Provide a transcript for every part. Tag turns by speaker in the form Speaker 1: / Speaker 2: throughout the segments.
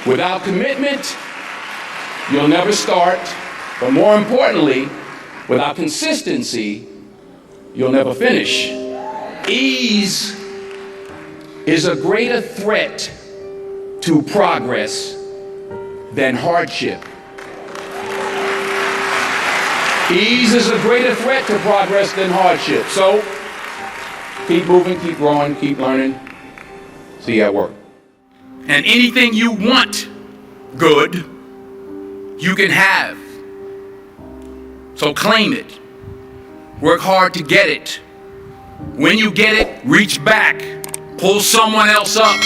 Speaker 1: Without commitment, you'll never start. But more importantly, without consistency, you'll never finish. Ease is a greater threat to progress than hardship. Ease is a greater threat to progress than hardship. So, keep moving, keep growing, keep learning. See you at work. And anything you want good, you can have. So claim it. Work hard to get it. When you get it, reach back. Pull someone else up.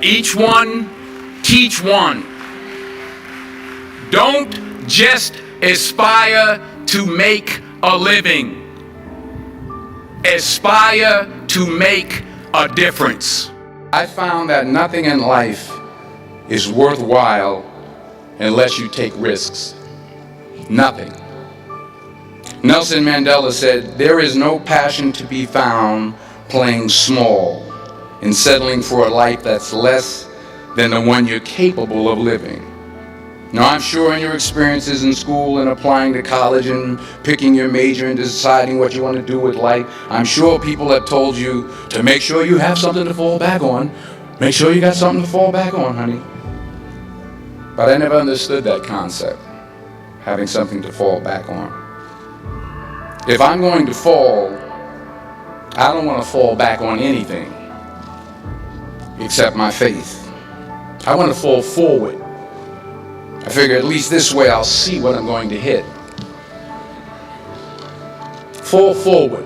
Speaker 1: Each one, teach one. Don't just aspire to make a living. Aspire to make a difference. I found that nothing in life is worthwhile unless you take risks. Nothing. Nelson Mandela said, "There is no passion to be found playing small and settling for a life that's less than the one you're capable of living." Now, I'm sure in your experiences in school and applying to college and picking your major and deciding what you want to do with life, I'm sure people have told you to make sure you have something to fall back on. Make sure you got something to fall back on, honey. But I never understood that concept, having something to fall back on. If I'm going to fall, I don't want to fall back on anything except my faith. I want to fall forward. I figure at least this way I'll see what I'm going to hit. Fall forward.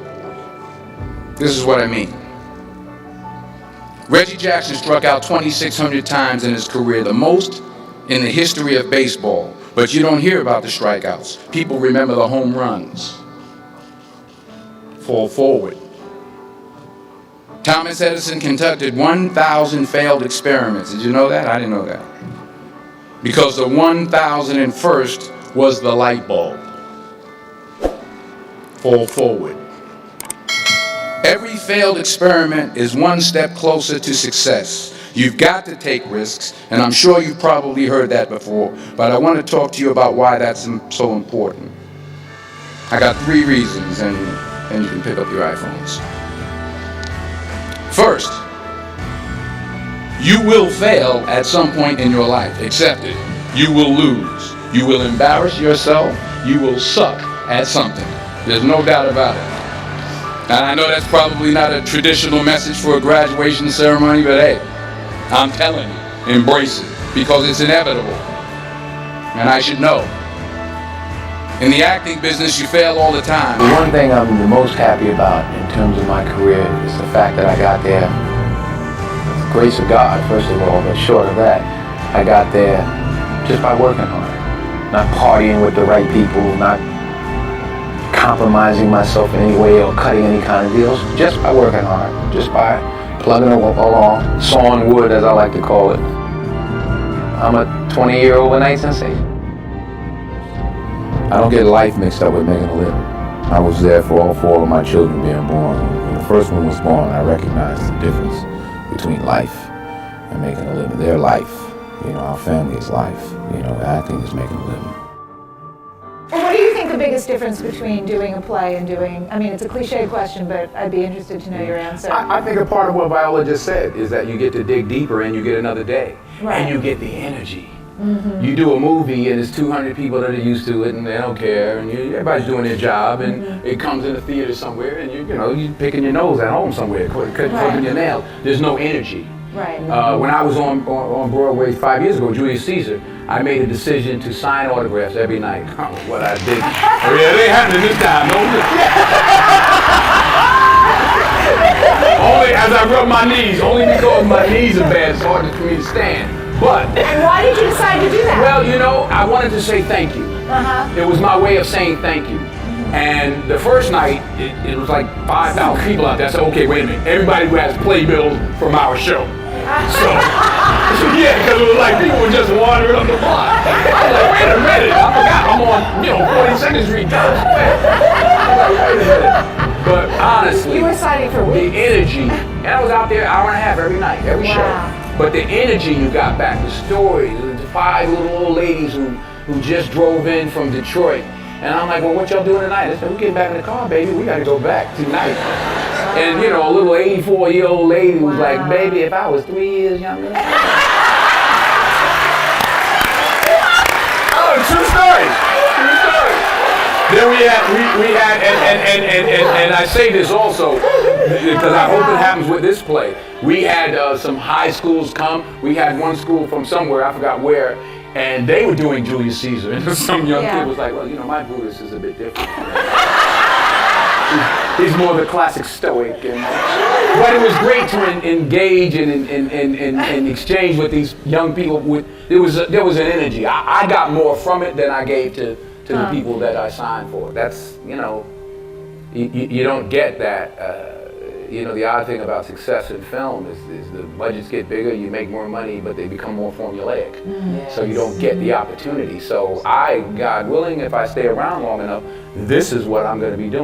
Speaker 1: This is what I mean. Reggie Jackson struck out 2,600 times in his career, the most in the history of baseball. But you don't hear about the strikeouts. People remember the home runs. Fall forward. Thomas Edison conducted 1,000 failed experiments. Did you know that? I didn't know that. Because the 1,001st was the light bulb. Fall forward. Every failed experiment is one step closer to success. You've got to take risks, and I'm sure you've probably heard that before, but I want to talk to you about why that's so important. I got 3 reasons, and you can pick up your iPhones. First, you will fail at some point in your life. Accept it. You will lose. You will embarrass yourself. You will suck at something. There's no doubt about it. And I know that's probably not a traditional message for a graduation ceremony, but hey, I'm telling you, embrace it, because it's inevitable. And I should know. In the acting business, you fail all the time.
Speaker 2: The one thing I'm the most happy about in terms of my career is the fact that I got there with the grace of God, first of all, but short of that, I got there just by working hard. Not partying with the right people, not compromising myself in any way or cutting any kind of deals, just by working hard, just by plugging along, sawing wood as I like to call it. I'm a 20-year overnight sensation. I don't get life mixed up with making a living. I was there for all 4 of my children being born. When the first one was born, I recognized the difference between life and making a living. Their life, our family's life, acting is making a living.
Speaker 3: And what do you think the biggest difference between doing a play and it's a cliche question, but I'd be interested to know your answer.
Speaker 2: I think a part of what Viola just said is that you get to dig deeper and you get another day.
Speaker 3: Right.
Speaker 2: And you get the energy. Mm-hmm. You do a movie and there's 200 people that are used to it and they don't care, and everybody's doing their job, and it comes in a theater somewhere, and you're picking your nose at home somewhere, cutting your nail. There's no energy.
Speaker 3: Right.
Speaker 2: When I was on Broadway 5 years ago, Julius Caesar, I made a decision to sign autographs every night. What I did. Oh yeah, it ain't happening this time. Only as I rub my knees, only because my knees are bad, it's hard for me to stand. But.
Speaker 3: And why did you decide to do that?
Speaker 2: Well, I wanted to say thank you. It was my way of saying thank you. And the first night, it was like 5,000 people out there. I said, okay, wait a minute. Everybody who has playbills from our show. So yeah, because it was like people were just wandering up the block. I was like, wait a minute. I forgot I'm on, 42nd Street, Times Square. I was like, wait a minute. But honestly,
Speaker 3: you were signing for weeks.
Speaker 2: The energy, and I was out there an hour and a half every night, every show. But the energy you got back, the stories, the 5 little old ladies who just drove in from Detroit. And I'm like, well, what y'all doing tonight? They said, we're getting back in the car, baby. We got to go back tonight. And, you know, a little 84-year-old lady was like, baby, if I was 3 years younger. Oh, true story. True story. Then we had, and I say this also, because I hope it happens with this play. We had some high schools come. We had one school from somewhere, I forgot where, and they were doing Julius Caesar. And some young kid was like, well, you know, my Brutus is a bit different. He's more the classic stoic. But it was great to engage and exchange with these young people. There was an energy. I got more from it than I gave to the people that I signed for. That's, you know, you don't get that. You know, the odd thing about success in film is the budgets get bigger, you make more money, but they become more formulaic. Yes. So you don't get the opportunity. So God willing, if I stay around long enough, this is what I'm going to be doing.